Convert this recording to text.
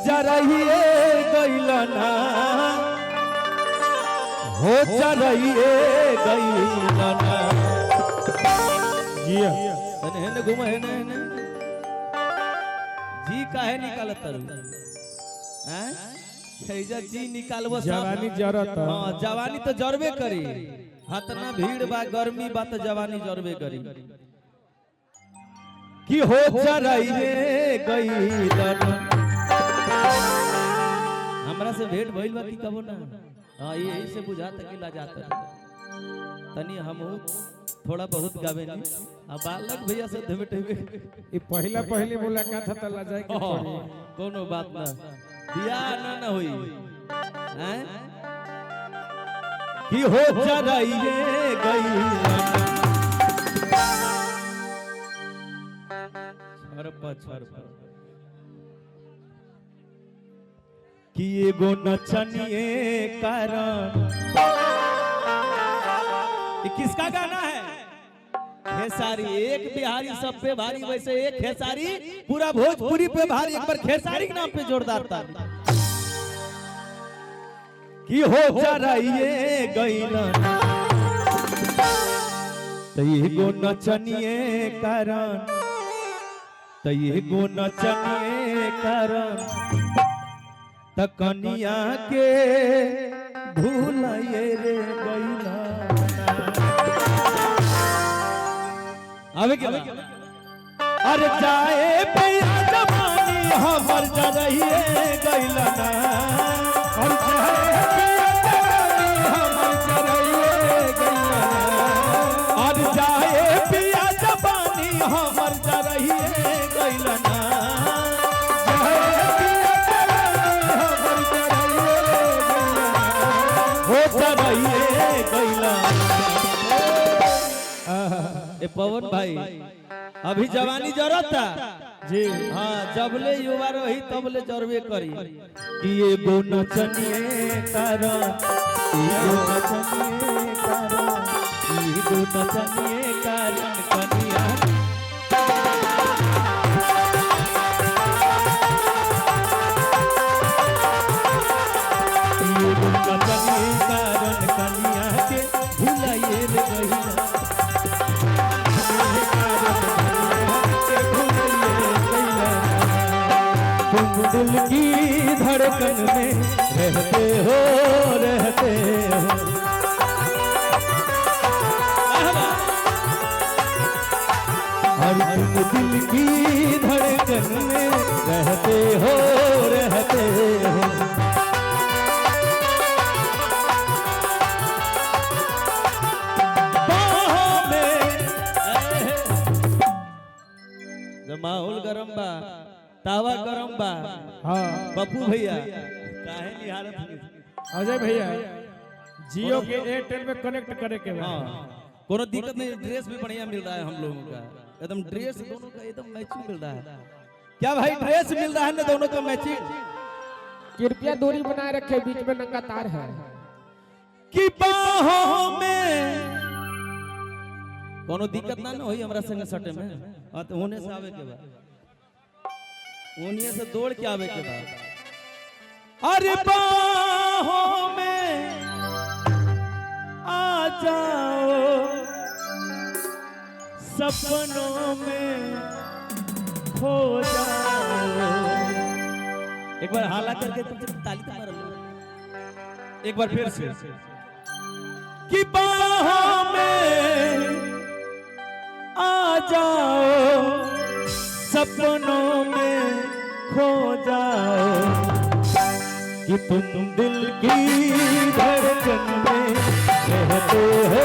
जा रही गैलना हो जा रही गैलना जी है घुमा है ना जी काहे निकालत हैं खैजा जी निकालबो जवानी जरत हां जवानी तो जरबे करी हतना भीड़ बा गर्मी बा तो जवानी जरबे करी कि हो जा रही गैलना हमरा से भेंट भइल बा कि कबो ना हां यही से बुझाता कि ला जाता तनी हम थोड़ा बहुत गावे नहीं अब बालक भैया से भेंटे ये पहली मुलाकात था ला जाए के पड़ी कोनो बात ना बियाह ना होई हैं कि हो जा रही गैलना छरपा कि एगो नचनिए कारण ये किसका गाना है खेसारी एक बिहारी सब पे भारी वैसे एक खेसारी पूरा भोजपुरी पे भारी एक बार खेसारी के नाम पे जोरदार ताली कि हो जा रही गैलना तो एगो नचनिए कारण तो एगो नचनिए कारण तकनिया के भूलाए रे गैलना आवे के अरे जाए पैया जवानी हमर जा रही गैलना और जाए पैया जवानी हमर जा रही गैलना और जाए पैया जवानी हमर जा रही गैलना ए पवन भाई अभी जवानी जरूरत जी हाँ जबले युवा रही तबले जरबे करी कि एगो नचनिए कारण एगो नचनिए कारण कनिया एगो नचनिए कारण कनिया के भुलाए रे गैलना दिल की धड़कन में रहते हो और तुम दिल की धड़कन में रहते हो बाहों में जब माहौल गरम बा तावा गरम बा हां पप्पू भैया काहे निहारत अजय भैया जियो के एयरटेल में कनेक्ट करे के हां कोनो दिक्कत नहीं ड्रेस भी बढ़िया मिल रहा है हम लोगों का एकदम ड्रेस दोनों का एकदम मैचिंग मिल रहा है क्या भाई ड्रेस मिल रहा है ना दोनों का मैचिंग कृपया दूरी बनाए रखे बीच में नंगा तार है कि बाहों में कोनो दिक्कत ना होई हमरा संग सटे में हां तो होने से आवे के बाद उन्हीं से दौड़ के आवे के बाद अरे बाहों में आ जाओ सपनों में खो जाओ एक बार हाला करके तुम ताली तो मार लो एक बार फिर से कि बाहों में आ जाओ सपनों में खो जाओ कि तुम दिल की धड़कन में रहते हो